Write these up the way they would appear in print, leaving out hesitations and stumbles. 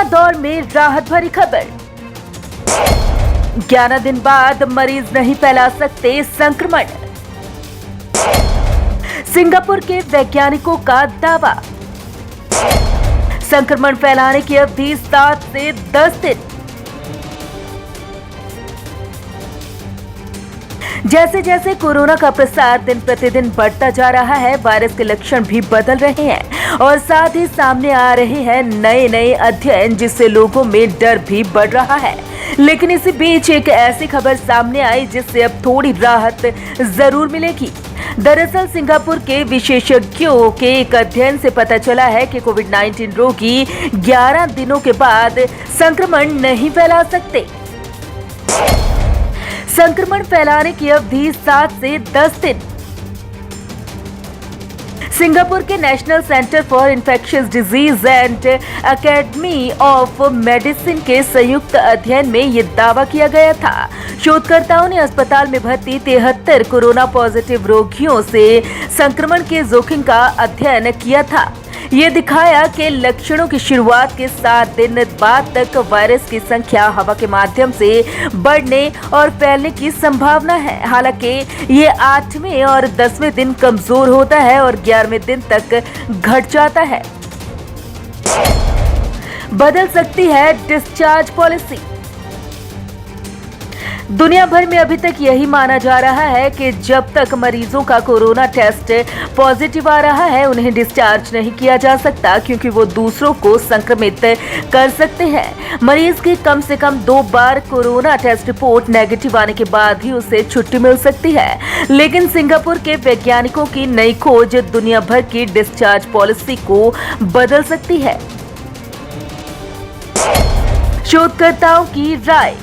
दौर में राहत भरी खबर। 11 दिन बाद मरीज नहीं फैला सकते संक्रमण। सिंगापुर के वैज्ञानिकों का दावा। संक्रमण फैलाने की अवधि 7 से 10 दिन। जैसे जैसे कोरोना का प्रसार दिन प्रतिदिन बढ़ता जा रहा है, वायरस के लक्षण भी बदल रहे हैं और साथ ही सामने आ रहे हैं नए नए अध्ययन, जिससे लोगों में डर भी बढ़ रहा है। लेकिन इसी बीच एक ऐसी खबर सामने आई जिससे अब थोड़ी राहत जरूर मिलेगी। दरअसल सिंगापुर के विशेषज्ञों के एक अध्ययन से पता चला है कि कोविड-19 रोगी 11 दिनों के बाद संक्रमण नहीं फैला सकते। संक्रमण फैलाने की अवधि 7 से 10 दिन। सिंगापुर के national centre for infectious disease and academy of medicine के संयुक्त अध्ययन में ये दावा किया गया था। शोधकर्ताओं ने अस्पताल में भर्ती 73 कोरोना पॉजिटिव रोगियों से संक्रमण के जोखिम का अध्ययन किया था। ये दिखाया कि लक्षणों की शुरुआत के 7 दिन बाद तक वायरस की संख्या हवा के माध्यम से बढ़ने और फैलने की संभावना है। हालांकि ये 8वें और 10वें दिन कमजोर होता है और 11वें दिन तक घट जाता है। बदल सकती है डिस्चार्ज पॉलिसी। दुनिया भर में अभी तक यही माना जा रहा है कि जब तक मरीजों का कोरोना टेस्ट पॉजिटिव आ रहा है, उन्हें डिस्चार्ज नहीं किया जा सकता, क्योंकि वो दूसरों को संक्रमित कर सकते हैं। मरीज की कम से कम 2 बार कोरोना टेस्ट रिपोर्ट नेगेटिव आने के बाद ही उसे छुट्टी मिल सकती है। लेकिन सिंगापुर के वैज्ञानिकों की नई खोज दुनिया भर की डिस्चार्ज पॉलिसी को बदल सकती है। शोधकर्ताओं की राय।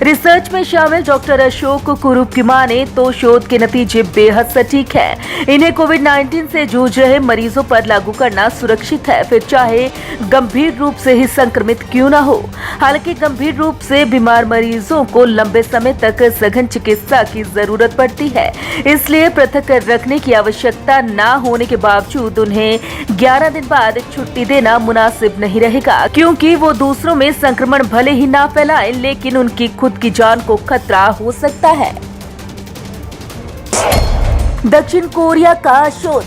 रिसर्च में शामिल डॉक्टर अशोक कुरूप की माने तो शोध के नतीजे बेहद सटीक हैं। इन्हें कोविड-19 से जूझ रहे मरीजों पर लागू करना सुरक्षित है, फिर चाहे गंभीर रूप से ही संक्रमित क्यों न हो। हालांकि गंभीर रूप से बीमार मरीजों को लंबे समय तक सघन चिकित्सा की जरूरत पड़ती है, इसलिए पृथक रखने की आवश्यकता न होने के बावजूद उन्हें 11 दिन बाद छुट्टी देना मुनासिब नहीं रहेगा, क्योंकि वो दूसरों में संक्रमण भले ही ना फैलाएं, लेकिन उनकी खुद की जान को खतरा हो सकता है। दक्षिण कोरिया का शोध।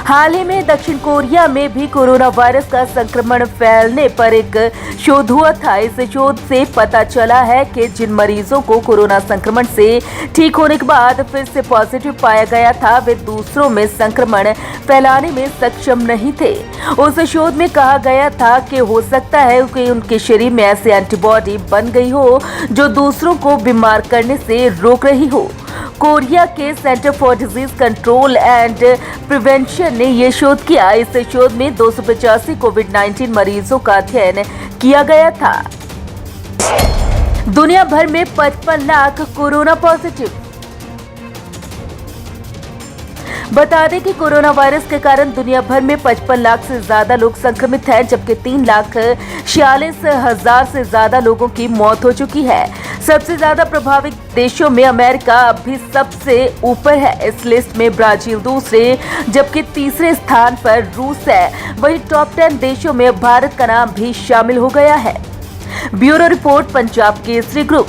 हाल ही में दक्षिण कोरिया में भी कोरोना वायरस का संक्रमण फैलने पर एक शोध हुआ था। इस शोध से पता चला है कि जिन मरीजों को कोरोना संक्रमण से ठीक होने के बाद फिर से पॉजिटिव पाया गया था, वे दूसरों में संक्रमण फैलाने में सक्षम नहीं थे। उस शोध में कहा गया था कि हो सकता है कि उनके शरीर में ऐसी एंटीबॉडी बन गई हो जो दूसरों को बीमार करने से रोक रही हो। कोरिया के centre for disease control and prevention ने यह शोध किया। इस शोध में 285 कोविड-19 मरीजों का अध्ययन किया गया था। दुनिया भर में 55 लाख कोरोना पॉजिटिव। बता दें कि कोरोना वायरस के कारण दुनिया भर में 55 लाख से ज्यादा लोग संक्रमित हैं, जबकि 3,46,000 से ज्यादा लोगों की मौत हो चुकी है। सबसे ज्यादा प्रभावित देशों में अमेरिका अभी सबसे ऊपर है। इस लिस्ट में ब्राजील दूसरे जबकि तीसरे स्थान पर रूस है। वहीं टॉप 10 देशों में भारत का नाम भी शामिल हो गया है। Bureau report, Punjab Kesari group.